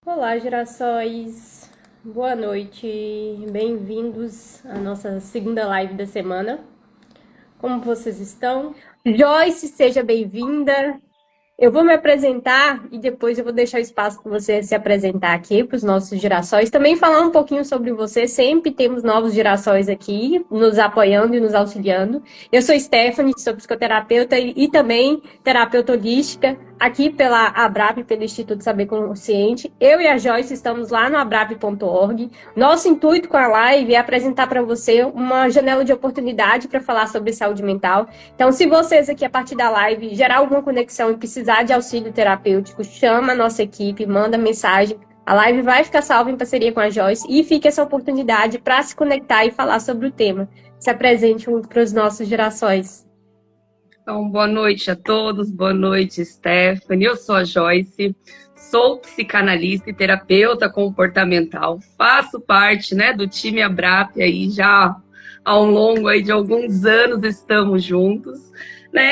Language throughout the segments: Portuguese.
Olá, girassóis! Boa noite, bem-vindos à nossa segunda live da semana. Como vocês estão? Joyce, seja bem-vinda. Eu vou me apresentar e depois eu vou deixar espaço para você se apresentar aqui para os nossos girassóis. Também falar um pouquinho sobre você. Sempre temos novos girassóis aqui, nos apoiando e nos auxiliando. Eu sou Stephanie, sou psicoterapeuta e também terapeuta holística, aqui pela ABRAP, pelo Instituto Saber Consciente. Eu e a Joyce estamos lá no abrap.org. Nosso intuito com a live é apresentar para você uma janela de oportunidade para falar sobre saúde mental. Então, se vocês aqui, a partir da live, gerar alguma conexão e precisar de auxílio terapêutico, chama a nossa equipe, manda mensagem. A live vai ficar salva em parceria com a Joyce e fica essa oportunidade para se conectar e falar sobre o tema. Se apresente para os nossos gerações. Então, boa noite a todos, boa noite, Stephanie. Eu sou a Joyce, sou psicanalista e terapeuta comportamental. Faço parte, do time ABRAP aí já ao longo aí de alguns anos estamos juntos,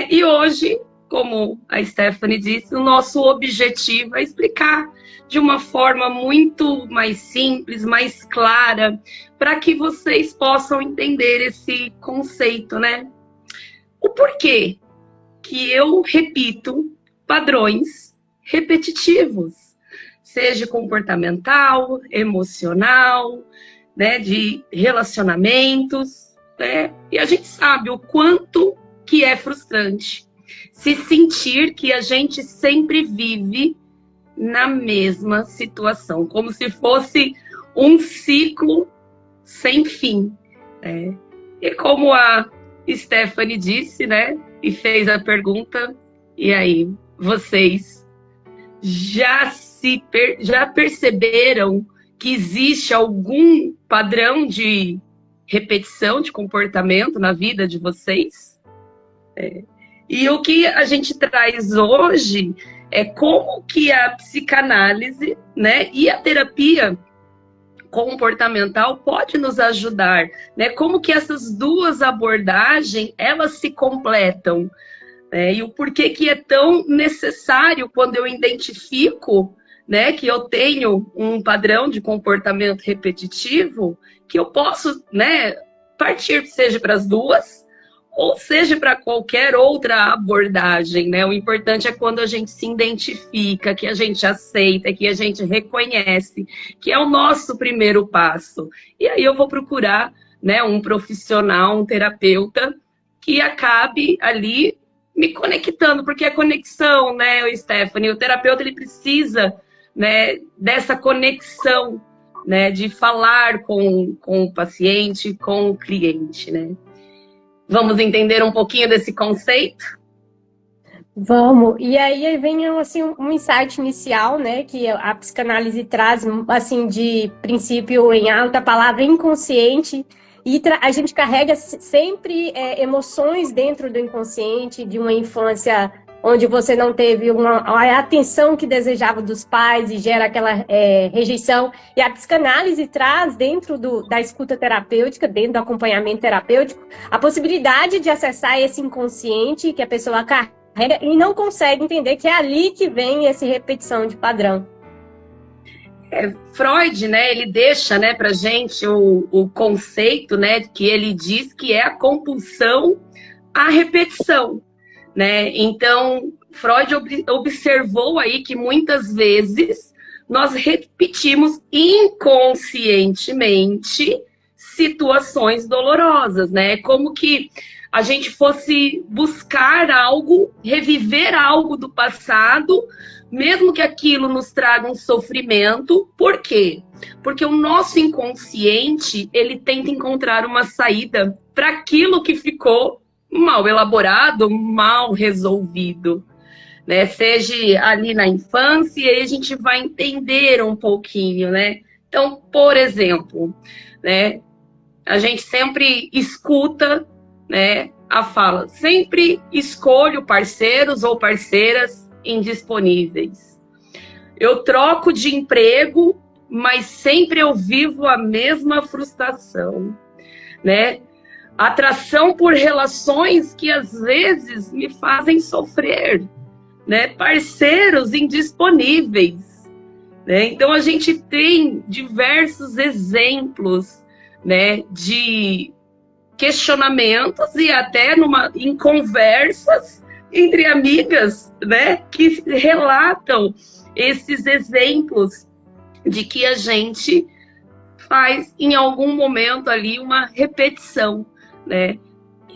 E hoje, como a Stephanie disse, o nosso objetivo é explicar de uma forma muito mais simples, mais clara, para que vocês possam entender esse conceito, O porquê que eu repito padrões repetitivos, seja comportamental, emocional, de relacionamentos, E a gente sabe o quanto que é frustrante se sentir que a gente sempre vive na mesma situação, como se fosse um ciclo sem fim, E como a Stephanie disse, e fez a pergunta, e aí, vocês já perceberam que existe algum padrão de repetição de comportamento na vida de vocês? E o que a gente traz hoje é como que a psicanálise, e a terapia comportamental pode nos ajudar, Como que essas duas abordagens, elas se completam, E o porquê que é tão necessário quando eu identifico, que eu tenho um padrão de comportamento repetitivo, que eu posso, partir, seja para as duas, ou seja para qualquer outra abordagem, O importante é quando a gente se identifica, que a gente aceita, que a gente reconhece, que é o nosso primeiro passo. E aí eu vou procurar, um profissional, um terapeuta, que acabe ali me conectando, porque a conexão, Stephanie, o terapeuta, ele precisa, dessa conexão, de falar com o paciente, com o cliente, Vamos entender um pouquinho desse conceito? Vamos. E aí vem assim um insight inicial, que a psicanálise traz assim de princípio em alta a palavra inconsciente, e a gente carrega sempre emoções dentro do inconsciente de uma infância onde você não teve a atenção que desejava dos pais e gera aquela rejeição. E a psicanálise traz dentro da escuta terapêutica, dentro do acompanhamento terapêutico, a possibilidade de acessar esse inconsciente que a pessoa carrega e não consegue entender que é ali que vem essa repetição de padrão. Freud, ele deixa, pra gente o conceito, que ele diz que é a compulsão à repetição, Então, Freud observou aí que muitas vezes nós repetimos inconscientemente situações dolorosas, Como que a gente fosse buscar algo, reviver algo do passado, mesmo que aquilo nos traga um sofrimento. Por quê? Porque o nosso inconsciente, ele tenta encontrar uma saída para aquilo que ficou mal elaborado, mal resolvido, Seja ali na infância, e aí a gente vai entender um pouquinho, Então, por exemplo, a gente sempre escuta, a fala, sempre escolho parceiros ou parceiras indisponíveis. Eu troco de emprego, mas sempre eu vivo a mesma frustração, Atração por relações que às vezes me fazem sofrer, Parceiros indisponíveis, né? Então a gente tem diversos exemplos, né, de questionamentos e até em conversas entre amigas, né, que relatam esses exemplos de que a gente faz em algum momento ali uma repetição, né?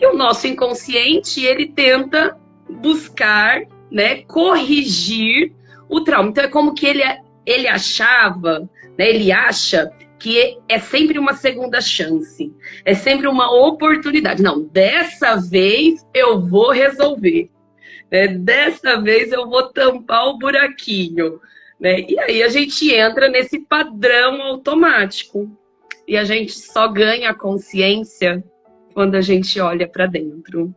E o nosso inconsciente, ele tenta buscar, né, corrigir o trauma. Então é como que ele achava, né, ele acha que é sempre uma segunda chance, é sempre uma oportunidade. Não, dessa vez eu vou resolver, né? Dessa vez eu vou tampar o buraquinho, né? E aí a gente entra nesse padrão automático e a gente só ganha consciência quando a gente olha para dentro.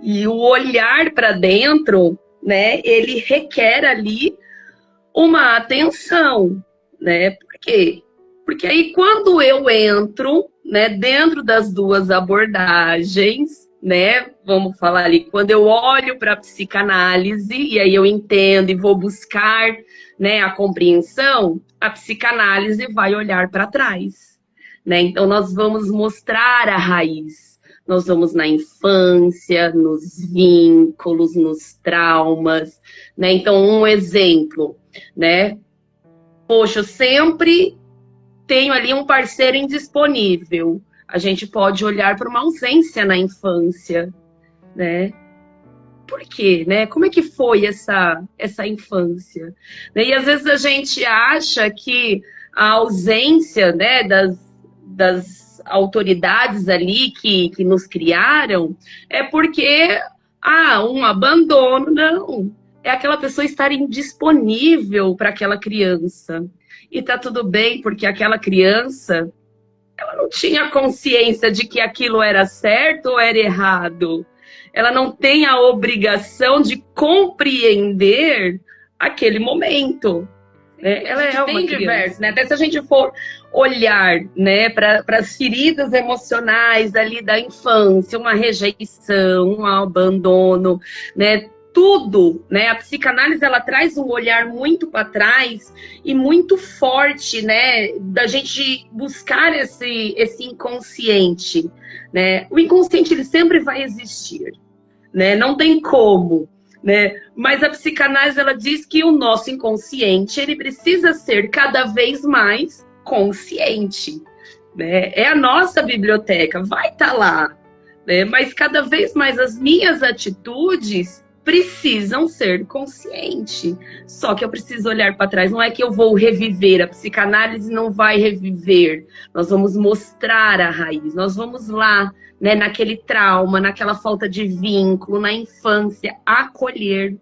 E o olhar para dentro, né, ele requer ali uma atenção, né? Por quê? Porque aí quando eu entro, né, dentro das duas abordagens, né, vamos falar ali, quando eu olho para a psicanálise e aí eu entendo e vou buscar, né, a compreensão, a psicanálise vai olhar para trás, né? Então nós vamos mostrar a raiz. Nós vamos na infância, nos vínculos, nos traumas, né? Então, um exemplo, né? Poxa, eu sempre tenho ali um parceiro indisponível. A gente pode olhar para uma ausência na infância, né? Por quê, né? Como é que foi essa infância? E às vezes a gente acha que a ausência, né, das autoridades ali que nos criaram é porque um abandono. Não, é aquela pessoa estar indisponível para aquela criança e tá tudo bem, porque aquela criança ela não tinha consciência de que aquilo era certo ou era errado. Ela não tem a obrigação de compreender aquele momento. Ela é uma criança, né? Até se a gente for olhar, né, para as feridas emocionais ali da infância, uma rejeição, um abandono, né? Tudo, né? A psicanálise ela traz um olhar muito para trás e muito forte, né? Da gente buscar esse inconsciente, né? O inconsciente ele sempre vai existir, né? Não tem como. Né? Mas a psicanálise ela diz que o nosso inconsciente ele precisa ser cada vez mais consciente, né? É a nossa biblioteca, vai estar lá, né? Mas cada vez mais as minhas atitudes precisam ser conscientes. Só que eu preciso olhar para trás. Não é que eu vou reviver, a psicanálise não vai reviver. Nós vamos mostrar a raiz, nós vamos lá, né, naquele trauma, naquela falta de vínculo, na infância, acolher,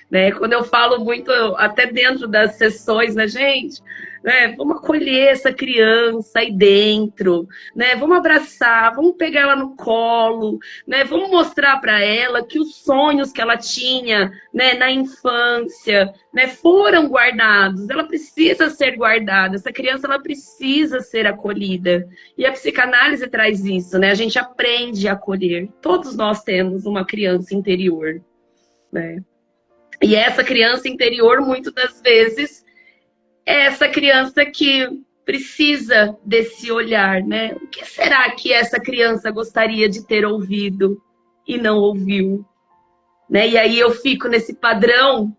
né? Quando eu falo muito, até dentro das sessões, né, gente, né, vamos acolher essa criança aí dentro, né? Vamos abraçar, vamos pegar ela no colo, né? Vamos mostrar para ela que os sonhos que ela tinha, né, na infância, né, foram guardados. Ela precisa ser guardada. Essa criança ela precisa ser acolhida. E a psicanálise traz isso, né? A gente aprende a acolher. Todos nós temos uma criança interior, né? E essa criança interior, muitas das vezes, é essa criança que precisa desse olhar, né? O que será que essa criança gostaria de ter ouvido e não ouviu? Né? E aí eu fico nesse padrão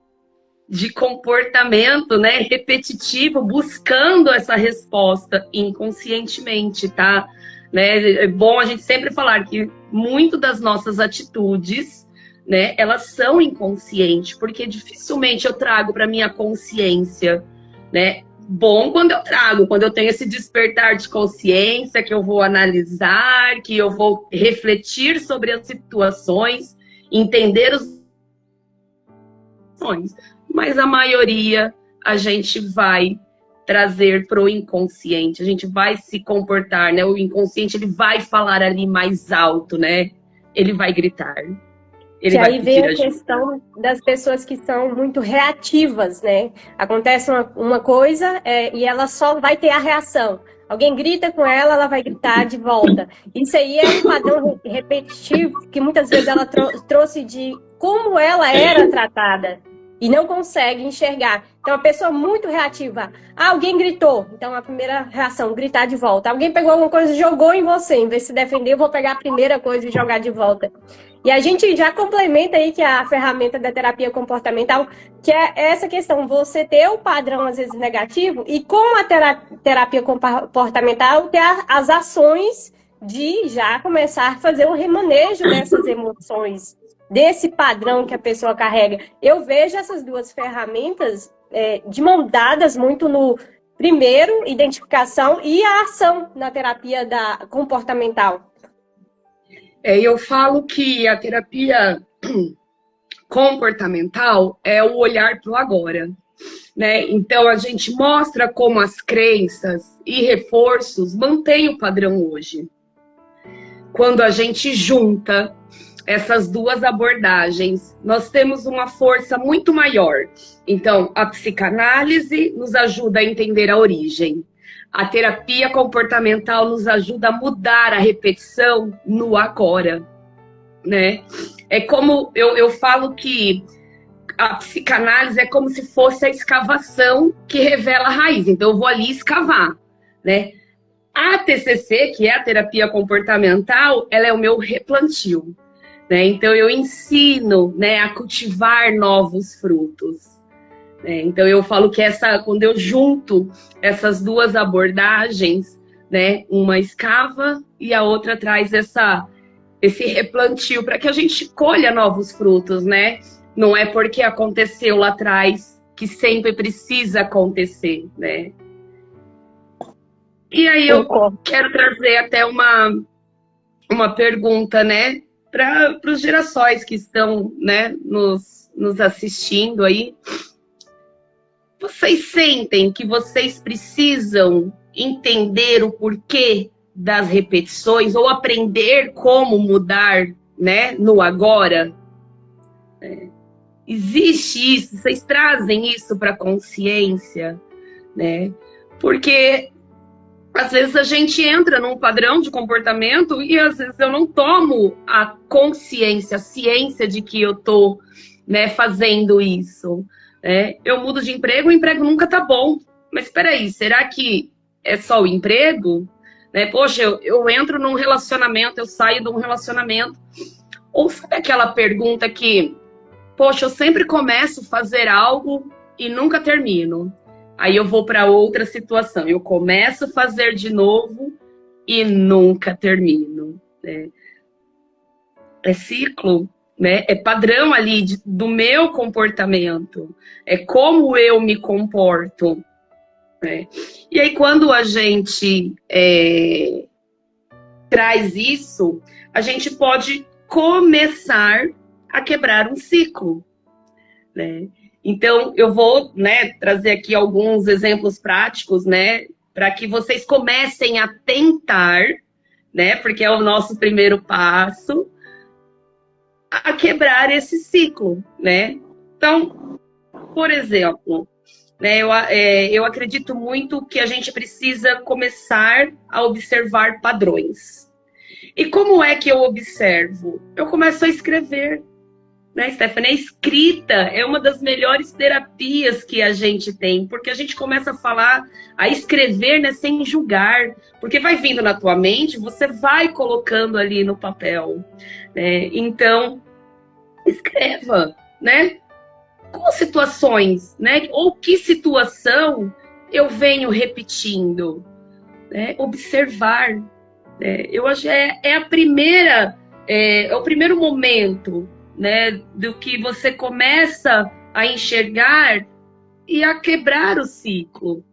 de comportamento, né, repetitivo, buscando essa resposta inconscientemente, tá? Né? É bom a gente sempre falar que muito das nossas atitudes, né, elas são inconscientes, porque dificilmente eu trago para minha consciência, né? Bom quando eu trago, quando eu tenho esse despertar de consciência, que eu vou analisar, que eu vou refletir sobre as situações, entender os ações. Mas a maioria a gente vai trazer pro inconsciente, a gente vai se comportar, né? O inconsciente ele vai falar ali mais alto, né? Ele vai gritar. Ele vai pedir ajuda. A questão das pessoas que são muito reativas, né? Acontece uma coisa e ela só vai ter a reação. Alguém grita com ela, ela vai gritar de volta. Isso aí é um padrão repetitivo que muitas vezes ela trouxe de como ela era tratada. e não consegue enxergar. Então, a pessoa muito reativa. Ah, alguém gritou. Então, a primeira reação, gritar de volta. Alguém pegou alguma coisa e jogou em você. Em vez de se defender, eu vou pegar a primeira coisa e jogar de volta. E a gente já complementa aí que a ferramenta da terapia comportamental, que é essa questão, você ter o padrão, às vezes, negativo, e com a terapia comportamental, ter as ações de já começar a fazer um remanejo dessas emoções, desse padrão que a pessoa carrega. Eu vejo essas duas ferramentas de mão dadas muito no primeiro, identificação, e a ação na terapia comportamental. Eu falo que a terapia comportamental é o olhar para o agora, né? Então, a gente mostra como as crenças e reforços mantêm o padrão hoje. Quando a gente junta essas duas abordagens, nós temos uma força muito maior. Então, a psicanálise nos ajuda a entender a origem. A terapia comportamental nos ajuda a mudar a repetição no agora, né? É como eu falo que a psicanálise é como se fosse a escavação que revela a raiz. Então, eu vou ali escavar, né? A TCC, que é a terapia comportamental, ela é o meu replantio, né? Então, eu ensino, né, a cultivar novos frutos. Então, eu falo que quando eu junto essas duas abordagens, né, uma escava e a outra traz esse replantio para que a gente colha novos frutos, né? Não é porque aconteceu lá atrás que sempre precisa acontecer, né? E aí eu quero trazer até uma pergunta, né, para os girassóis que estão, né, nos assistindo aí. Vocês sentem que vocês precisam entender o porquê das repetições ou aprender como mudar, né, no agora? Existe isso? Vocês trazem isso para a consciência, né? Porque às vezes a gente entra num padrão de comportamento e às vezes eu não tomo a consciência, a ciência de que eu tô, né, fazendo isso. Eu mudo de emprego, o emprego nunca tá bom. Mas espera aí, será que é só o emprego? Poxa, eu entro num relacionamento, eu saio de um relacionamento. Ou sabe aquela pergunta que, poxa, eu sempre começo a fazer algo e nunca termino. Aí eu vou para outra situação, eu começo a fazer de novo e nunca termino. É ciclo. Né? É padrão ali do meu comportamento, é como eu me comporto, né? E aí quando a gente traz isso, a gente pode começar a quebrar um ciclo, né? Então eu vou, né, trazer aqui alguns exemplos práticos, né, para que vocês comecem a tentar, né, porque é o nosso primeiro passo, a quebrar esse ciclo, né? Então, por exemplo, né, eu acredito muito que a gente precisa começar a observar padrões. E como é que eu observo? Eu começo a escrever, né, Stephanie? A escrita é uma das melhores terapias que a gente tem, porque a gente começa a falar, a escrever, né, sem julgar, porque vai vindo na tua mente, você vai colocando ali no papel, né? Então, escreva, né? Quais situações, né? Ou que situação eu venho repetindo, né? Observar, né? Eu acho é a primeira, é o primeiro momento, né, do que você começa a enxergar e a quebrar o ciclo.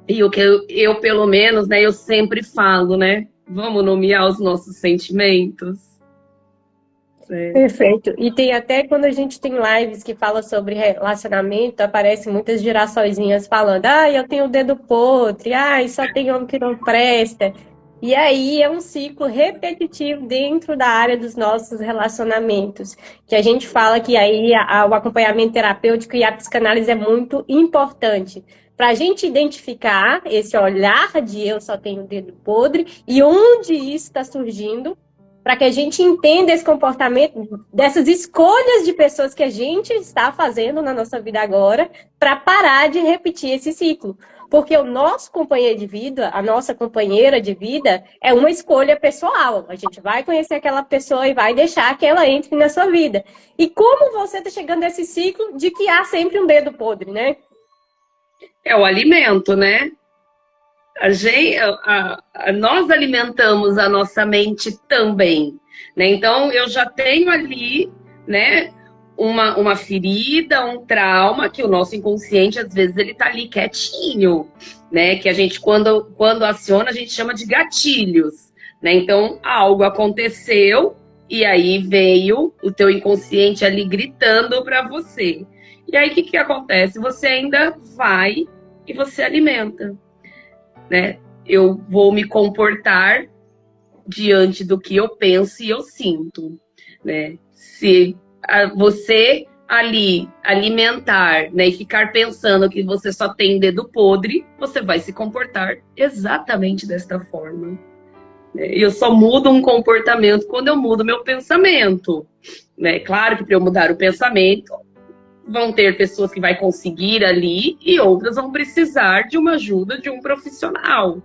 E o que eu pelo menos, né, eu sempre falo, né, vamos nomear os nossos sentimentos. Perfeito. E tem até quando a gente tem lives que fala sobre relacionamento, aparecem muitas girassóizinhas falando, eu tenho o dedo podre, só tem homem que não presta. E aí é um ciclo repetitivo dentro da área dos nossos relacionamentos, que a gente fala que aí o acompanhamento terapêutico e a psicanálise é muito importante para a gente identificar esse olhar de eu só tenho o dedo podre e onde isso está surgindo, para que a gente entenda esse comportamento, dessas escolhas de pessoas que a gente está fazendo na nossa vida agora, para parar de repetir esse ciclo. Porque o nosso companheiro de vida, a nossa companheira de vida, é uma escolha pessoal. A gente vai conhecer aquela pessoa e vai deixar que ela entre na sua vida. E como você está chegando nesse ciclo de que há sempre um dedo podre, né? É o alimento, né? Nós alimentamos a nossa mente também, né? Então, eu já tenho ali, né, uma ferida, um trauma, que o nosso inconsciente, às vezes, ele tá ali quietinho, né? Que a gente, quando aciona, a gente chama de gatilhos, né? Então, algo aconteceu e aí veio o teu inconsciente ali gritando para você. E aí, o que acontece? Você ainda vai e você alimenta, né? Eu vou me comportar diante do que eu penso e eu sinto, né? Se você ali alimentar, né, e ficar pensando que você só tem dedo podre, você vai se comportar exatamente desta forma. Eu só mudo um comportamento quando eu mudo meu pensamento, né? Claro que para eu mudar o pensamento, vão ter pessoas que vai conseguir ali e outras vão precisar de uma ajuda de um profissional,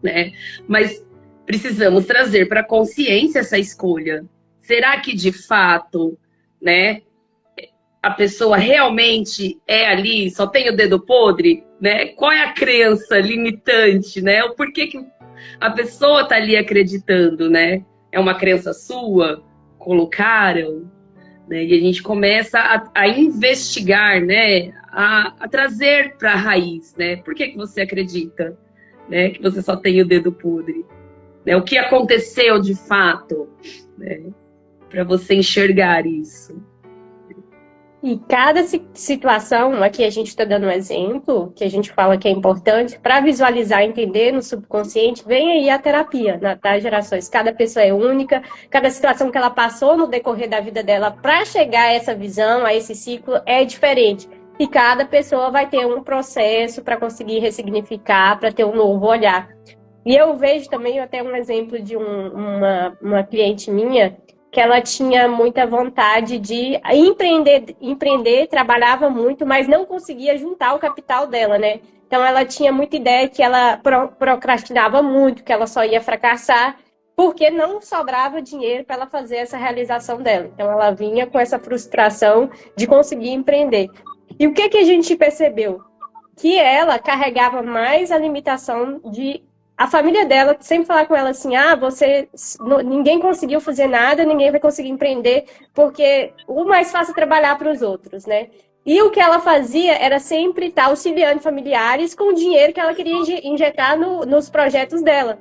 né? Mas precisamos trazer para a consciência essa escolha. Será que de fato, né, a pessoa realmente é ali, só tem o dedo podre, né? Qual é a crença limitante, né? O porquê que a pessoa está ali acreditando, né? É uma crença sua? Colocaram? Né? E a gente começa a investigar, né? A trazer para a raiz, né? Por que você acredita, né, que você só tem o dedo podre? Né? O que aconteceu de fato, né, para você enxergar isso? E cada situação, aqui a gente está dando um exemplo, que a gente fala que é importante, para visualizar, entender no subconsciente, vem aí a terapia, das gerações. Cada pessoa é única, cada situação que ela passou no decorrer da vida dela para chegar a essa visão, a esse ciclo, é diferente. E cada pessoa vai ter um processo para conseguir ressignificar, para ter um novo olhar. E eu vejo também até um exemplo de uma cliente minha, que ela tinha muita vontade de empreender, trabalhava muito, mas não conseguia juntar o capital dela, né? Então ela tinha muita ideia que ela procrastinava muito, que ela só ia fracassar, porque não sobrava dinheiro para ela fazer essa realização dela. Então ela vinha com essa frustração de conseguir empreender. E o que a gente percebeu? Que ela carregava mais a limitação de a família dela sempre falar com ela assim, ninguém conseguiu fazer nada, ninguém vai conseguir empreender, porque o mais fácil é trabalhar para os outros, né? E o que ela fazia era sempre estar auxiliando familiares com o dinheiro que ela queria injetar nos projetos dela.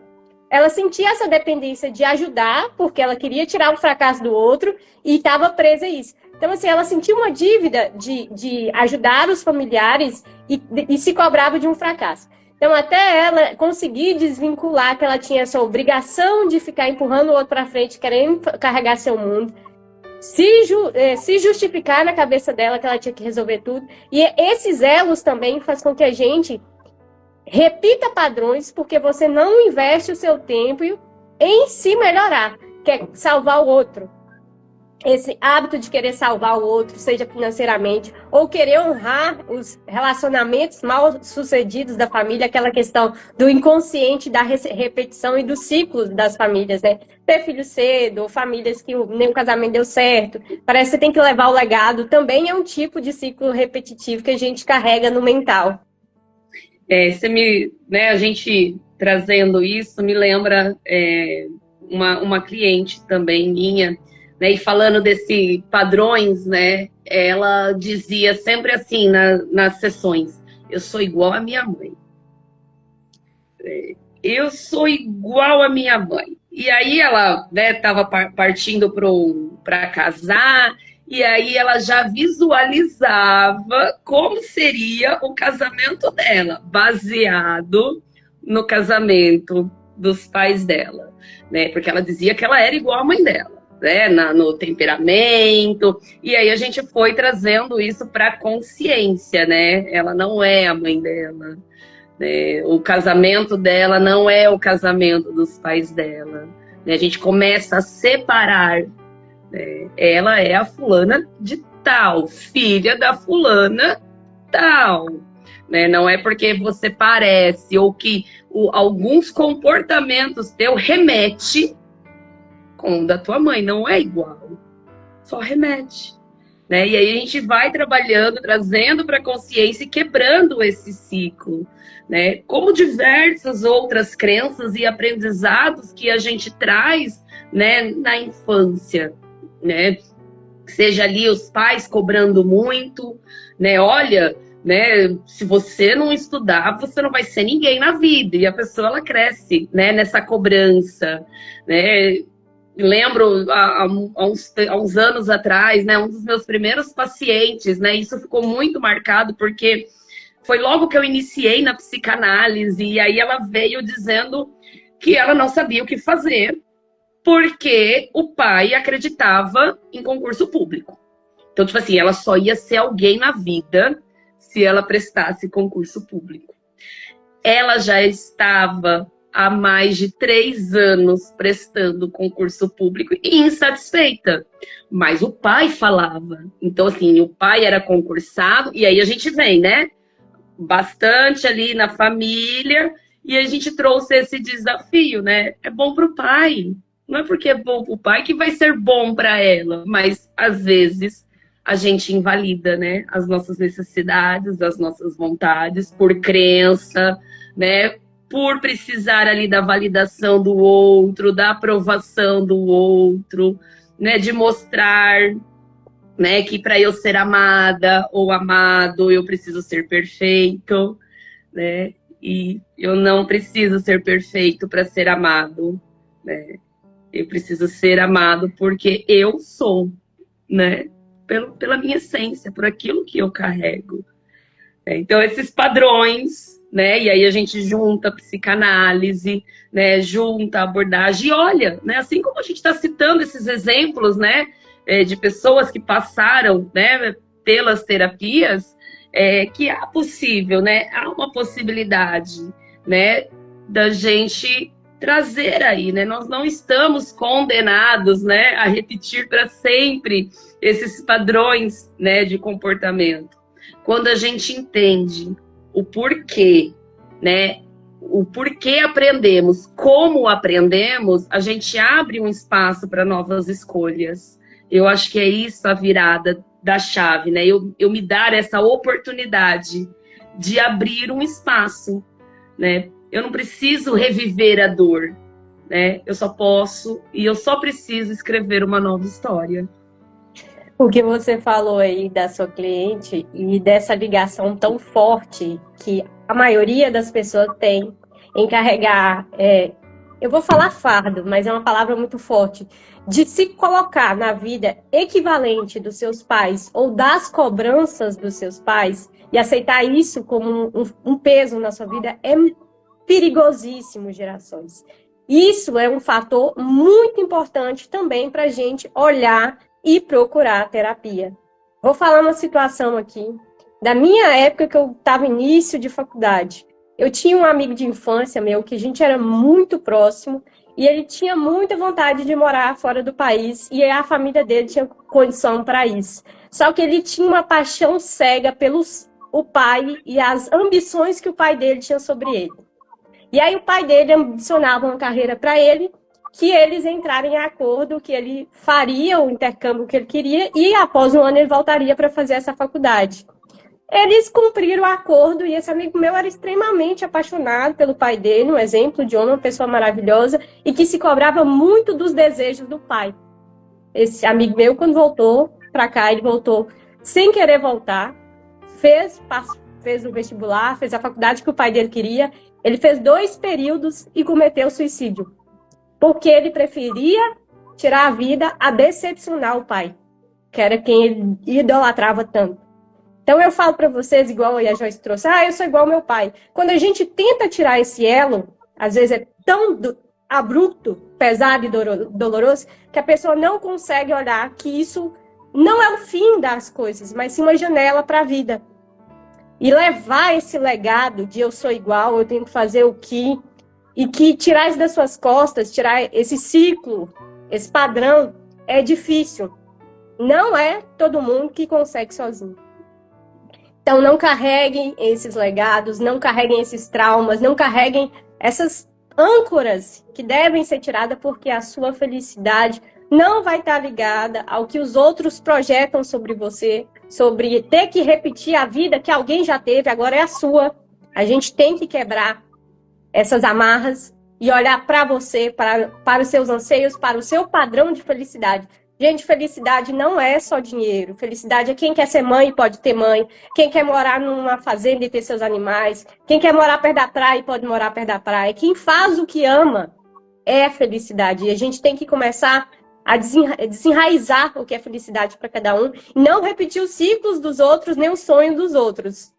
Ela sentia essa dependência de ajudar, porque ela queria tirar o fracasso do outro e estava presa a isso. Então, assim, ela sentia uma dívida de ajudar os familiares e se cobrava de um fracasso. Então, até ela conseguir desvincular que ela tinha essa obrigação de ficar empurrando o outro para frente, querendo carregar seu mundo, se justificar na cabeça dela que ela tinha que resolver tudo. E esses elos também faz com que a gente repita padrões, porque você não investe o seu tempo em se melhorar, que é salvar o outro. Esse hábito de querer salvar o outro, seja financeiramente, ou querer honrar os relacionamentos mal sucedidos da família, aquela questão do inconsciente, da repetição e do ciclo das famílias, né? Ter filho cedo, ou famílias que nem o casamento deu certo, parece que você tem que levar o legado, também é um tipo de ciclo repetitivo que a gente carrega no mental. A gente trazendo isso me lembra uma cliente também minha, né, e falando desse padrões, né, ela dizia sempre assim nas sessões: eu sou igual à minha mãe. Eu sou igual à minha mãe. E aí ela estava partindo para casar, e aí ela já visualizava como seria o casamento dela, baseado no casamento dos pais dela, né? Porque ela dizia que ela era igual à mãe dela, né? No temperamento. E aí a gente foi trazendo isso para a consciência, né? Ela não é a mãe dela, né? O casamento dela não é o casamento dos pais dela. né? A gente começa a separar, né? Ela é a fulana de tal, filha da fulana tal, né? Não é porque você parece ou que alguns comportamentos teu remete com o da tua mãe, não é igual, só remete, né? E aí a gente vai trabalhando, trazendo para a consciência e quebrando esse ciclo, né? Como diversas outras crenças e aprendizados que a gente traz, né, na infância, né? Seja ali os pais cobrando muito, né? Olha, né? Se você não estudar, você não vai ser ninguém na vida. E a pessoa ela cresce, né? Nessa cobrança, né? Lembro há uns anos atrás, né? Um dos meus primeiros pacientes, né? Isso ficou muito marcado porque foi logo que eu iniciei na psicanálise e aí ela veio dizendo que ela não sabia o que fazer porque o pai acreditava em concurso público. Então, tipo assim, ela só ia ser alguém na vida se ela prestasse concurso público. Ela já estava há mais de 3 anos prestando concurso público e insatisfeita. Mas o pai falava. Então, assim, o pai era concursado e aí a gente vem, né? Bastante ali na família e a gente trouxe esse desafio, né? É bom para o pai. Não é porque é bom para o pai que vai ser bom para ela, mas às vezes a gente invalida, né, as nossas necessidades, as nossas vontades, por crença, né, por precisar ali da validação do outro, da aprovação do outro, né, de mostrar, né, que para eu ser amada ou amado eu preciso ser perfeito, né, e eu não preciso ser perfeito para ser amado, né. Eu preciso ser amado porque eu sou, né? Pela minha essência, por aquilo que eu carrego. Então, esses padrões, né? E aí a gente junta a psicanálise, né? Junta a abordagem e olha, né? Assim como a gente está citando esses exemplos, né? De pessoas que passaram, né? Pelas terapias, que há possível, né? Há uma possibilidade, né? Da gente trazer aí, né? Nós não estamos condenados, né, a repetir para sempre esses padrões, né, de comportamento. Quando a gente entende o porquê, né, o porquê aprendemos, como aprendemos, a gente abre um espaço para novas escolhas. Eu acho que é isso a virada da chave, né? Eu me dar essa oportunidade de abrir um espaço, né? Eu não preciso reviver a dor, né? Eu só posso e eu só preciso escrever uma nova história. O que você falou aí da sua cliente e dessa ligação tão forte que a maioria das pessoas tem em carregar, eu vou falar fardo, mas é uma palavra muito forte, de se colocar na vida equivalente dos seus pais ou das cobranças dos seus pais e aceitar isso como um peso na sua vida é perigosíssimo, gerações. Isso é um fator muito importante também para a gente olhar e procurar terapia. Vou falar uma situação aqui da minha época que eu estava início de faculdade. Eu tinha um amigo de infância meu que a gente era muito próximo e ele tinha muita vontade de morar fora do país e a família dele tinha condição para isso. Só que ele tinha uma paixão cega pelo o pai e as ambições que o pai dele tinha sobre ele. E aí o pai dele ambicionava uma carreira para ele, que eles entrarem em acordo, que ele faria o intercâmbio que ele queria e após um ano ele voltaria para fazer essa faculdade. Eles cumpriram o acordo e esse amigo meu era extremamente apaixonado pelo pai dele, um exemplo de homem, uma pessoa maravilhosa e que se cobrava muito dos desejos do pai. Esse amigo meu, quando voltou para cá, ele voltou sem querer voltar, fez o vestibular, fez a faculdade que o pai dele queria. Ele fez 2 períodos e cometeu suicídio. Porque ele preferia tirar a vida a decepcionar o pai, que era quem ele idolatrava tanto. Então eu falo para vocês, igual a Joyce trouxe, eu sou igual ao meu pai. Quando a gente tenta tirar esse elo, às vezes é tão abrupto, pesado e doloroso, que a pessoa não consegue olhar que isso não é o fim das coisas, mas sim uma janela para a vida. E levar esse legado de eu sou igual, eu tenho que fazer o que e que tirar isso das suas costas, tirar esse ciclo, esse padrão, é difícil. Não é todo mundo que consegue sozinho. Então, não carreguem esses legados, não carreguem esses traumas, não carreguem essas âncoras que devem ser tiradas, porque a sua felicidade não vai estar ligada ao que os outros projetam sobre você, sobre ter que repetir a vida que alguém já teve, agora é a sua. A gente tem que quebrar essas amarras e olhar para você, para os seus anseios, para o seu padrão de felicidade. Gente, felicidade não é só dinheiro. Felicidade é quem quer ser mãe e pode ter mãe. Quem quer morar numa fazenda e ter seus animais. Quem quer morar perto da praia e pode morar perto da praia. Quem faz o que ama é felicidade. E a gente tem que começar a desenraizar o que é felicidade para cada um. E não repetir os ciclos dos outros, nem os sonhos dos outros.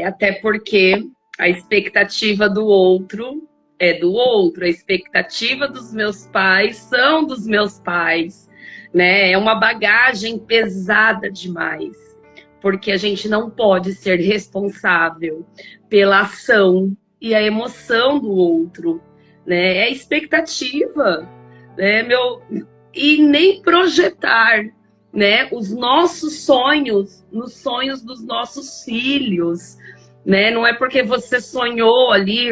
Até porque a expectativa do outro é do outro. A expectativa dos meus pais são dos meus pais, né? É uma bagagem pesada demais, porque a gente não pode ser responsável pela ação e a emoção do outro, né? É expectativa, né? E nem projetar, né, os nossos sonhos nos sonhos dos nossos filhos, né? Não é porque você sonhou ali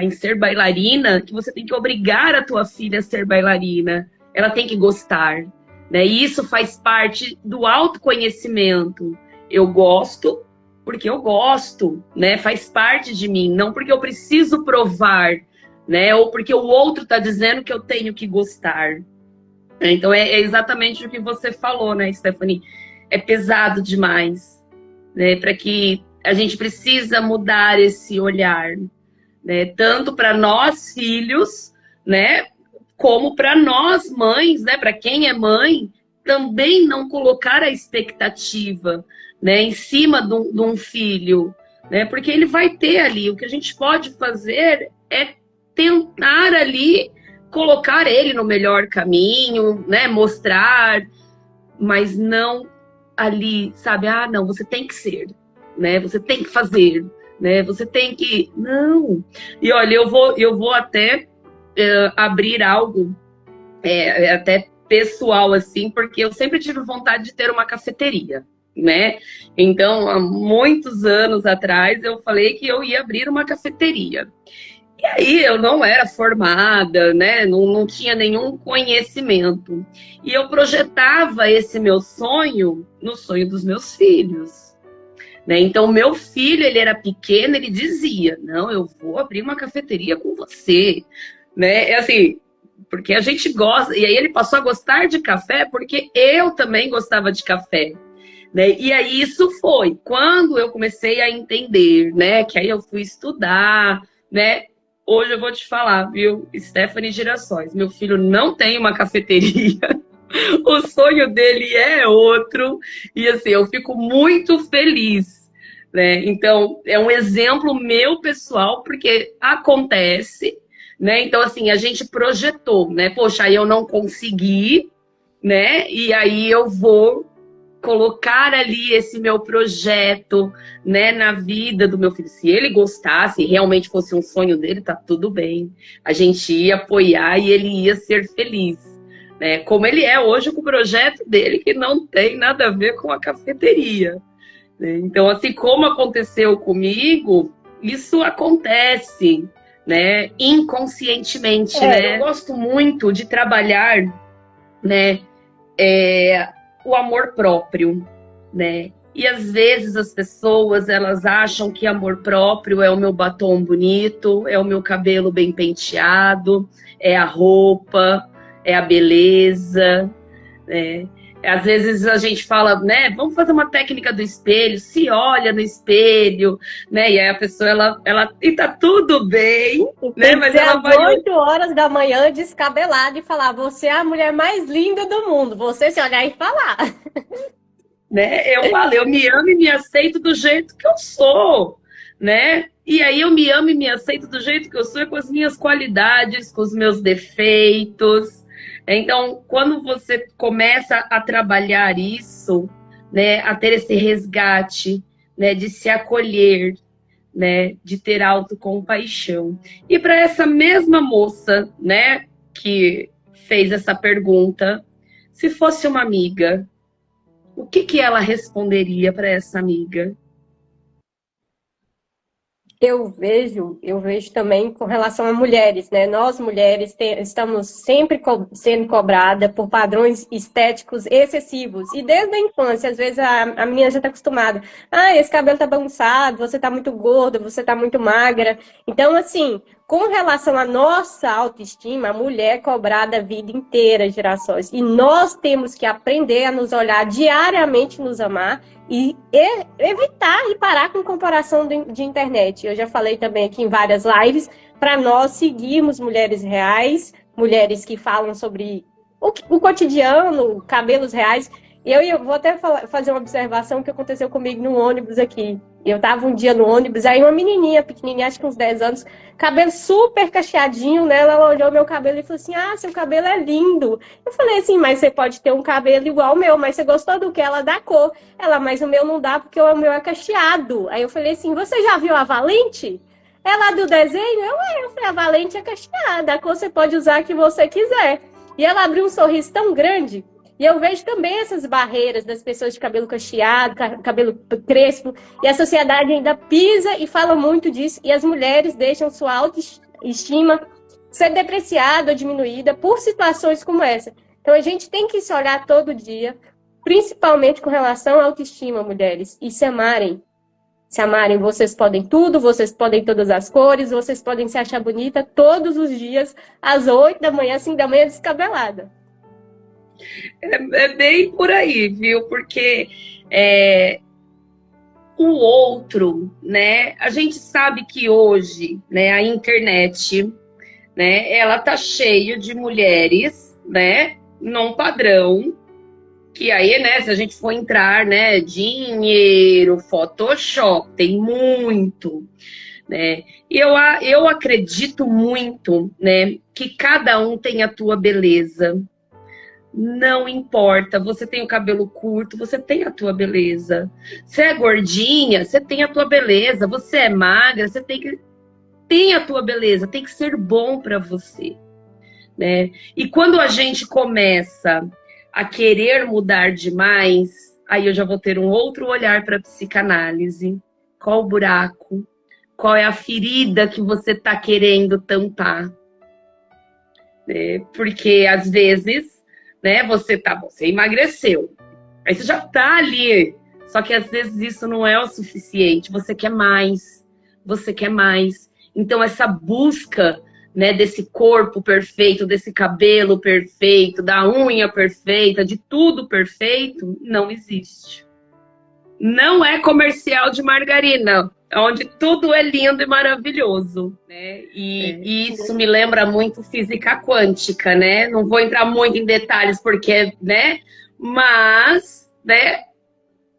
em ser bailarina que você tem que obrigar a tua filha a ser bailarina. Ela tem que gostar, né? E isso faz parte do autoconhecimento. Eu gosto porque eu gosto, né? Faz parte de mim, não porque eu preciso provar, né? Ou porque o outro está dizendo que eu tenho que gostar. Então é exatamente o que você falou, né, Stephanie? É pesado demais, né? Para que a gente precisa mudar esse olhar, né? Tanto para nós filhos, né? Como para nós mães, né? Para quem é mãe, também não colocar a expectativa, né, em cima de um filho, né? Porque ele vai ter ali. O que a gente pode fazer é tentar ali colocar ele no melhor caminho, né? Mostrar, mas não ali, sabe? Ah, não, você tem que ser, né? Você tem que fazer, né? Você tem que... Não. E olha, eu vou até abrir algo até pessoal, assim, porque eu sempre tive vontade de ter uma cafeteria, né? Então, há muitos anos atrás, eu falei que eu ia abrir uma cafeteria. E aí eu não era formada, né? Não tinha nenhum conhecimento. E eu projetava esse meu sonho no sonho dos meus filhos, né? Então, meu filho, ele era pequeno, ele dizia, não, eu vou abrir uma cafeteria com você, né? É assim, porque a gente gosta. E aí ele passou a gostar de café porque eu também gostava de café, né? E aí isso foi quando eu comecei a entender, né? Que aí eu fui estudar, né? Hoje eu vou te falar, viu, Stephanie Girassóis, meu filho não tem uma cafeteria, o sonho dele é outro, e assim, eu fico muito feliz, né? Então, é um exemplo meu pessoal, porque acontece, né? Então, assim, a gente projetou, né? Poxa, aí eu não consegui, né? E aí eu vou colocar ali esse meu projeto, né, na vida do meu filho. Se ele gostasse, realmente fosse um sonho dele, tá tudo bem. A gente ia apoiar e ele ia ser feliz, né? Como ele é hoje com o projeto dele, que não tem nada a ver com a cafeteria, né? Então, assim como aconteceu comigo, isso acontece, né, inconscientemente, né? Eu gosto muito de trabalhar, né, o amor próprio, né? E às vezes as pessoas, elas acham que amor próprio é o meu batom bonito, é o meu cabelo bem penteado, é a roupa, é a beleza, né? Às vezes a gente fala, né, vamos fazer uma técnica do espelho, se olha no espelho, né, e aí a pessoa, e tá tudo bem, né, mas ela vai... 8 horas da manhã descabelada e falar, você é a mulher mais linda do mundo, você se olhar e falar. Né, eu falo, eu me amo e me aceito do jeito que eu sou, né, e aí eu me amo e me aceito do jeito que eu sou, com as minhas qualidades, com os meus defeitos. Então, quando você começa a trabalhar isso, né, a ter esse resgate, né, de se acolher, né, de ter autocompaixão. E para essa mesma moça, né, que fez essa pergunta, se fosse uma amiga, o que que ela responderia para essa amiga? Eu vejo também com relação a mulheres, né? Nós mulheres estamos sempre sendo cobradas por padrões estéticos excessivos. E desde a infância, às vezes a menina já está acostumada. Ah, esse cabelo tá bagunçado, você tá muito gorda, você tá muito magra. Então, assim, com relação à nossa autoestima, a mulher é cobrada a vida inteira, gerações. E nós temos que aprender a nos olhar diariamente, nos amar e evitar e parar com comparação de internet. Eu já falei também aqui em várias lives, para nós seguirmos mulheres reais, mulheres que falam sobre o cotidiano, cabelos reais. Eu vou até fazer uma observação que aconteceu comigo no ônibus aqui. Eu estava um dia no ônibus, aí uma menininha, pequenininha, acho que uns 10 anos, cabelo super cacheadinho, né? Ela olhou meu cabelo e falou assim, ah, seu cabelo é lindo. Eu falei assim, mas você pode ter um cabelo igual ao meu, mas você gostou do que? Ela dá cor. Ela, mas o meu não dá porque o meu é cacheado. Aí eu falei assim, você já viu a Valente? Ela do desenho? Eu falei, a Valente é cacheada, a cor você pode usar a que você quiser. E ela abriu um sorriso tão grande. E eu vejo também essas barreiras das pessoas de cabelo cacheado, cabelo crespo, e a sociedade ainda pisa e fala muito disso, e as mulheres deixam sua autoestima ser depreciada ou diminuída por situações como essa. Então a gente tem que se olhar todo dia, principalmente com relação à autoestima, mulheres, e se amarem. Se amarem, vocês podem tudo, vocês podem todas as cores, vocês podem se achar bonita todos os dias, às 8 da manhã, 5 da manhã, descabelada. É bem por aí, viu? Porque o outro, né? A gente sabe que hoje, né, a internet, né, ela tá cheia de mulheres, né, num padrão que aí, né, se a gente for entrar, né, dinheiro, Photoshop, tem muito, né? E eu acredito muito, né, que cada um tem a tua beleza. Não importa, você tem o cabelo curto, você tem a tua beleza. Você é gordinha, você tem a tua beleza. Você é magra, você tem a tua beleza, tem que ser bom para você, né? E quando a gente começa a querer mudar demais, aí eu já vou ter um outro olhar para a psicanálise. Qual o buraco? Qual é a ferida que você está querendo tampar? Porque às vezes, né, você emagreceu, aí você já tá ali, só que às vezes isso não é o suficiente, você quer mais, você quer mais. Então essa busca, né, desse corpo perfeito, desse cabelo perfeito, da unha perfeita, de tudo perfeito, não existe. Não é comercial de margarina, onde tudo é lindo e maravilhoso, né? E isso me lembra muito física quântica, né? Não vou entrar muito em detalhes porque, né? Mas, né?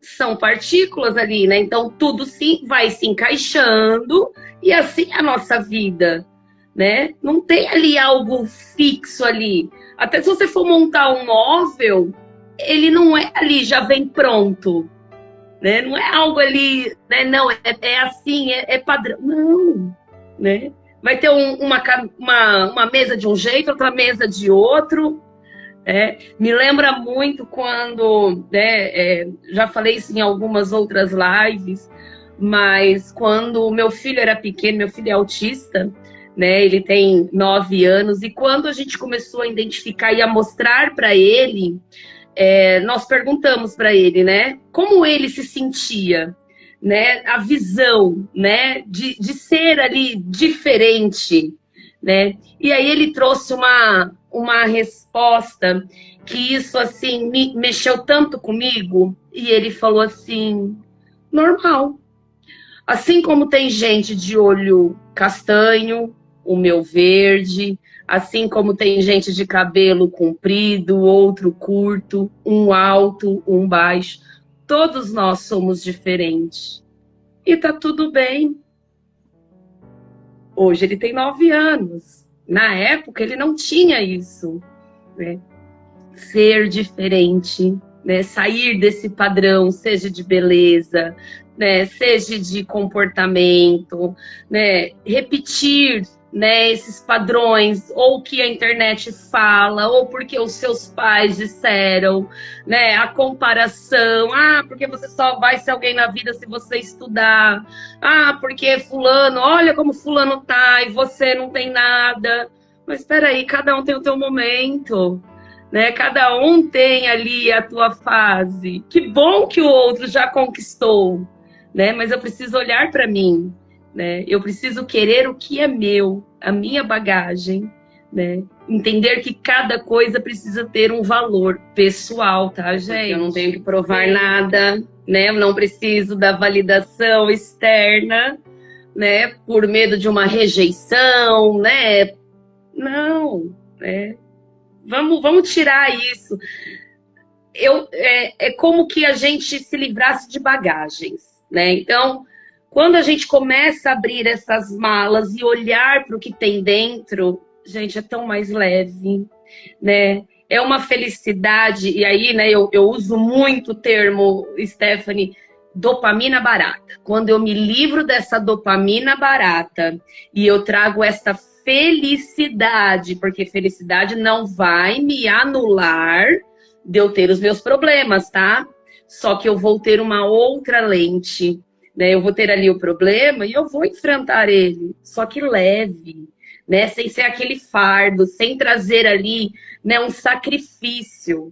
São partículas ali, né? Então tudo sim vai se encaixando e assim é a nossa vida, né? Não tem ali algo fixo ali. Até se você for montar um móvel, ele não é ali, já vem pronto. Né? Não é algo ali, né? Não, é assim, é padrão. Não, né? Vai ter uma mesa de um jeito, outra mesa de outro. Me lembra muito quando, né, já falei isso em algumas outras lives, mas quando o meu filho era pequeno, meu filho é autista, né? Ele tem 9 anos, e quando a gente começou a identificar e a mostrar para ele, nós perguntamos para ele, né, como ele se sentia, né, a visão, né, de ser ali diferente, né, e aí ele trouxe uma resposta que isso, assim, mexeu tanto comigo, e ele falou assim, normal, assim como tem gente de olho castanho, o meu verde, assim como tem gente de cabelo comprido, outro curto, um alto, um baixo. Todos nós somos diferentes. E tá tudo bem. Hoje ele tem 9 anos. Na época ele não tinha isso, né? Ser diferente, né? Sair desse padrão, seja de beleza, né, seja de comportamento, né, repetir, né, esses padrões, ou que a internet fala, ou porque os seus pais disseram, né, a comparação, porque você só vai ser alguém na vida se você estudar, porque fulano, olha como fulano tá, e você não tem nada. Mas espera aí, cada um tem o seu momento, né? Cada um tem ali a tua fase. Que bom que o outro já conquistou, né? Mas eu preciso olhar para mim, né? Eu preciso querer o que é meu, a minha bagagem, né? Entender que cada coisa precisa ter um valor pessoal, tá, gente? Porque eu não tenho que provar nada, né? Eu não preciso da validação externa, né? Por medo de uma rejeição, né? Não, né? Vamos tirar isso. É como que a gente se livrasse de bagagens, né? Então, quando a gente começa a abrir essas malas e olhar para o que tem dentro, gente, é tão mais leve, né? É uma felicidade, e aí, né, eu uso muito o termo, Stephanie, dopamina barata. Quando eu me livro dessa dopamina barata e eu trago essa felicidade, porque felicidade não vai me anular de eu ter os meus problemas, tá? Só que eu vou ter uma outra lente, né? Eu vou ter ali o problema e eu vou enfrentar ele, só que leve, né? Sem ser aquele fardo, sem trazer ali, né, um sacrifício.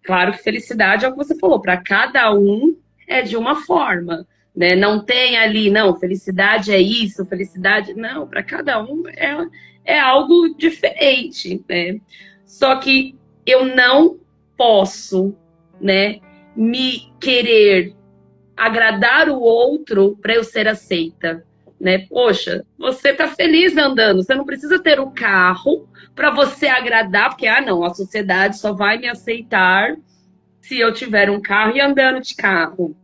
Claro que felicidade é o que você falou, para cada um é de uma forma, né? Não tem ali, não, felicidade é isso, felicidade... Não, para cada um é algo diferente, né? Só que eu não posso, né, me querer agradar o outro para eu ser aceita, né? Poxa, você tá feliz andando, você não precisa ter o carro para você agradar, porque, não, a sociedade só vai me aceitar se eu tiver um carro e andando de carro.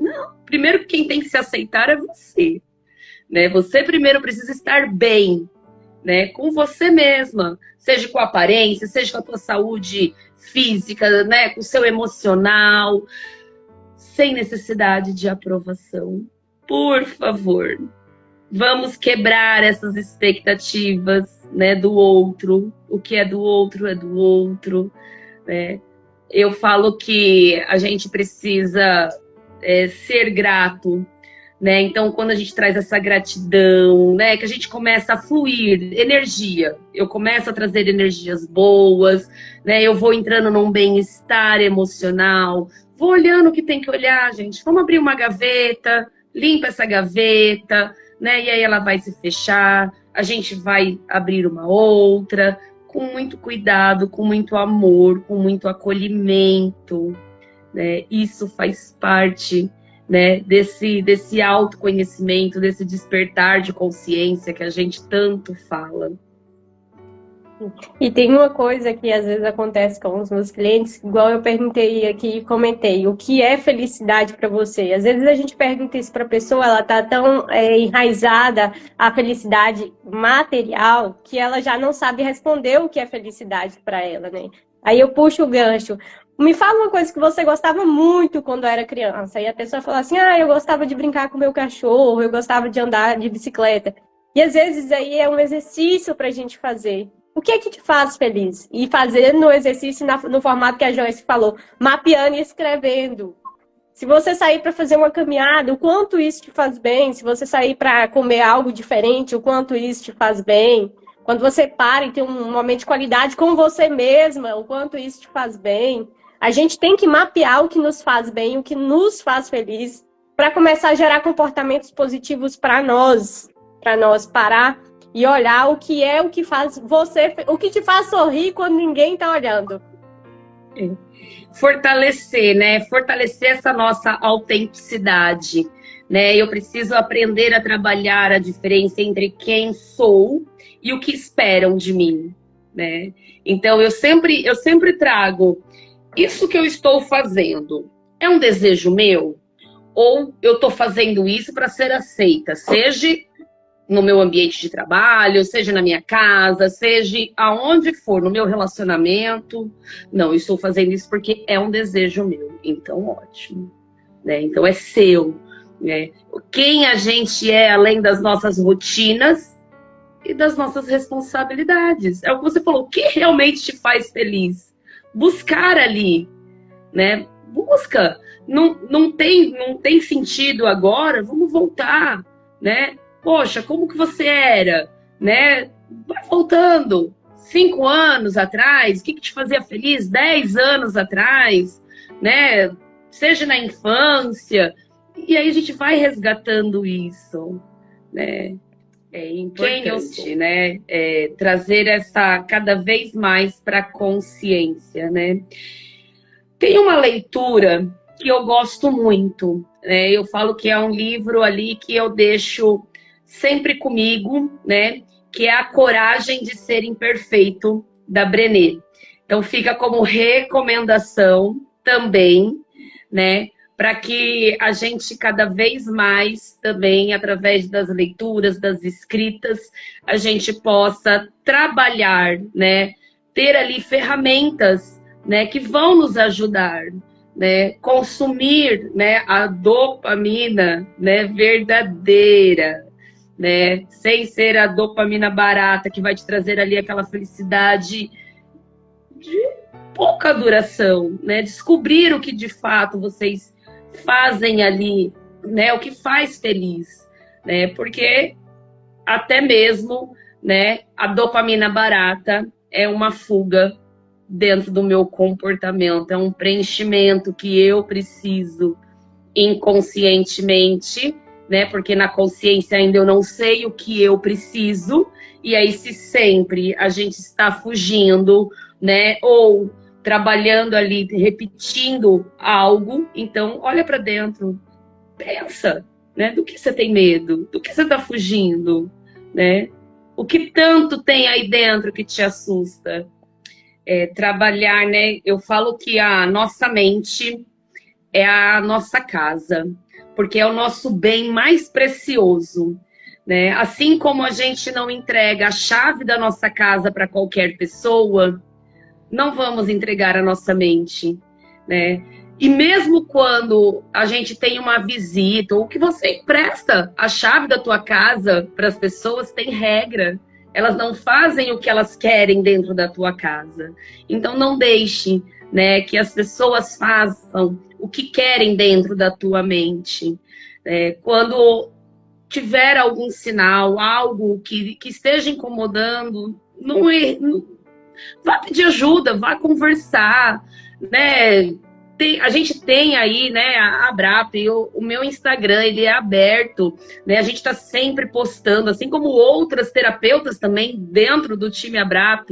Não, primeiro quem tem que se aceitar é você, né? Você primeiro precisa estar bem, né, com você mesma, seja com a aparência, seja com a tua saúde física, né, com o seu emocional, sem necessidade de aprovação. Por favor, vamos quebrar essas expectativas, né, do outro. O que é do outro é do outro, né? Eu falo que a gente precisa ser grato, né? Então, quando a gente traz essa gratidão, né, que a gente começa a fluir energia, eu começo a trazer energias boas, né? Eu vou entrando num bem-estar emocional, vou olhando o que tem que olhar, gente. Vamos abrir uma gaveta, limpa essa gaveta, né? E aí ela vai se fechar, a gente vai abrir uma outra, com muito cuidado, com muito amor, com muito acolhimento, né? Isso faz parte, né, desse autoconhecimento, desse despertar de consciência que a gente tanto fala. E tem uma coisa que às vezes acontece com os meus clientes, igual eu perguntei aqui e comentei, o que é felicidade para você? Às vezes a gente pergunta isso para a pessoa, ela tá tão enraizada à felicidade material que ela já não sabe responder o que é felicidade para ela, né? Aí eu puxo o gancho. Me fala uma coisa que você gostava muito quando era criança. E a pessoa fala assim, eu gostava de brincar com o meu cachorro, eu gostava de andar de bicicleta. E às vezes aí é um exercício para a gente fazer. O que é que te faz feliz? E fazendo o exercício no formato que a Joyce falou, mapeando e escrevendo. Se você sair para fazer uma caminhada, o quanto isso te faz bem. Se você sair para comer algo diferente, o quanto isso te faz bem. Quando você para e tem um momento de qualidade com você mesma, o quanto isso te faz bem. A gente tem que mapear o que nos faz bem, o que nos faz feliz, para começar a gerar comportamentos positivos para nós parar e olhar o que é o que faz você, o que te faz sorrir quando ninguém está olhando. Fortalecer, né? Fortalecer essa nossa autenticidade, né? Eu preciso aprender a trabalhar a diferença entre quem sou e o que esperam de mim, né? Então eu sempre trago isso que eu estou fazendo. É um desejo meu? Ou eu estou fazendo isso para ser aceita? Seja no meu ambiente de trabalho, seja na minha casa, seja aonde for, no meu relacionamento. Não, eu estou fazendo isso porque é um desejo meu. Então, ótimo, né? Então, é seu. né? Quem a gente é além das nossas rotinas e das nossas responsabilidades. É o que você falou, o que realmente te faz feliz? Buscar ali, né? Busca. Não tem sentido agora, vamos voltar, né? Poxa, como que você era, né? Vai voltando. 5 anos atrás, o que te fazia feliz? 10 anos atrás, né? Seja na infância. E aí a gente vai resgatando isso, né? É importante, quem eu sou, né? Trazer essa cada vez mais para a consciência, né? Tem uma leitura que eu gosto muito, né? Eu falo que é um livro ali que eu deixo sempre comigo, né? Que é A Coragem de Ser Imperfeito, da Brené. Então fica como recomendação também, né? Para que a gente cada vez mais também, através das leituras, das escritas, a gente possa trabalhar, né? Ter ali ferramentas, né, que vão nos ajudar, né, consumir, né, a dopamina, né, verdadeira, né, sem ser a dopamina barata que vai te trazer ali aquela felicidade de pouca duração, né, descobrir o que de fato vocês fazem ali, né, o que faz feliz, né, porque até mesmo, né, a dopamina barata é uma fuga dentro do meu comportamento, é um preenchimento que eu preciso inconscientemente, né? Porque na consciência ainda eu não sei o que eu preciso, e aí se sempre a gente está fugindo, né? Ou trabalhando ali, repetindo algo, então olha para dentro, pensa, né? Do que você tem medo? Do que você está fugindo, né? O que tanto tem aí dentro que te assusta? Trabalhar, né? Eu falo que a nossa mente é a nossa casa, porque é o nosso bem mais precioso, né? Assim como a gente não entrega a chave da nossa casa para qualquer pessoa, não vamos entregar a nossa mente, né? E mesmo quando a gente tem uma visita ou que você empresta a chave da tua casa para as pessoas, tem regra. Elas não fazem o que elas querem dentro da tua casa. Então não deixe, né, que as pessoas façam o que querem dentro da tua mente. Quando tiver algum sinal, algo que esteja incomodando, não vá pedir ajuda, vá conversar, né? A gente tem aí, né, a Abrap, o meu Instagram, ele é aberto, né? A gente está sempre postando, assim como outras terapeutas também dentro do time Abrap,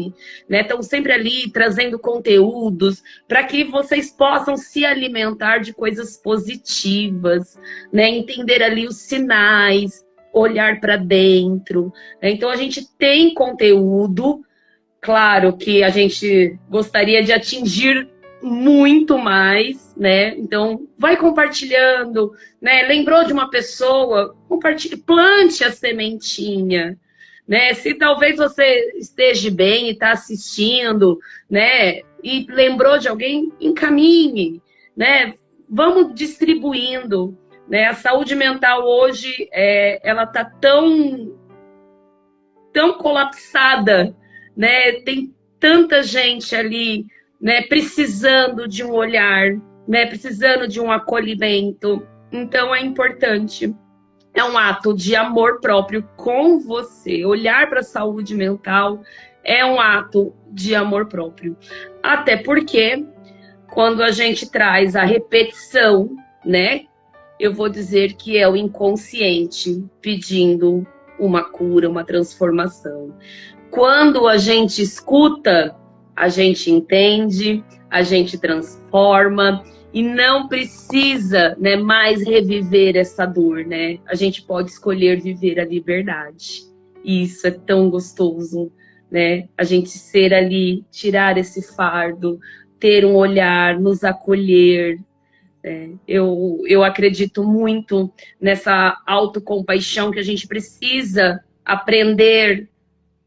né? Estão sempre ali trazendo conteúdos para que vocês possam se alimentar de coisas positivas, né? Entender ali os sinais, olhar para dentro, né? Então a gente tem conteúdo. Claro que a gente gostaria de atingir muito mais, né? Então, vai compartilhando, né? Lembrou de uma pessoa, compartilhe, plante a sementinha, né? Se talvez você esteja bem e está assistindo, né? E lembrou de alguém, encaminhe, né? Vamos distribuindo, né? A saúde mental hoje, ela está tão colapsada, né? Tem tanta gente ali, né, precisando de um olhar, né, precisando de um acolhimento. Então é importante. É um ato de amor próprio com você. Olhar para a saúde mental é um ato de amor próprio. Até porque quando a gente traz a repetição, né, eu vou dizer que é o inconsciente pedindo uma cura, uma transformação. Quando a gente escuta, a gente entende, a gente transforma e não precisa, né, mais reviver essa dor, né? A gente pode escolher viver a liberdade. E isso é tão gostoso, né? A gente ser ali, tirar esse fardo, ter um olhar, nos acolher. Eu acredito muito nessa autocompaixão que a gente precisa aprender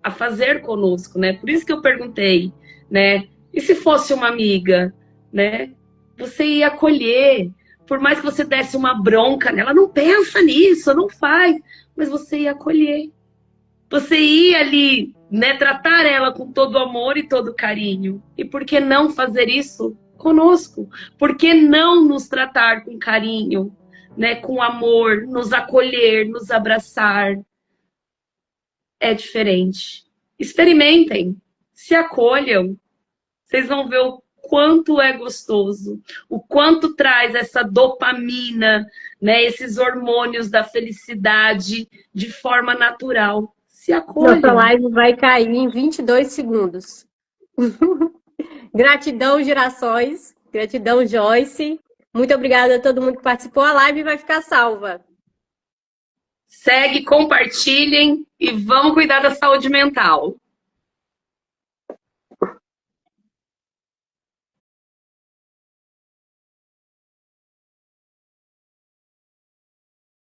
a fazer conosco, né? Por isso que eu perguntei, né? E se fosse uma amiga, né? Você ia acolher, Por mais que você desse uma bronca nela, não pensa nisso, não faz. Mas você ia acolher. Você ia ali, né, tratar ela com todo amor e todo carinho. E por que não fazer isso conosco? Por que não nos tratar com carinho, né, com amor, nos acolher, nos abraçar? É diferente. Experimentem, se acolham. Vocês vão ver o quanto é gostoso, o quanto traz essa dopamina, né, esses hormônios da felicidade de forma natural. Se Nossa acolham. live vai cair em 22 segundos. Gratidão, Girassóis. Gratidão, Joyce. Muito obrigada a todo mundo que participou. A live vai ficar salva. Segue, compartilhem e vamos cuidar da saúde mental.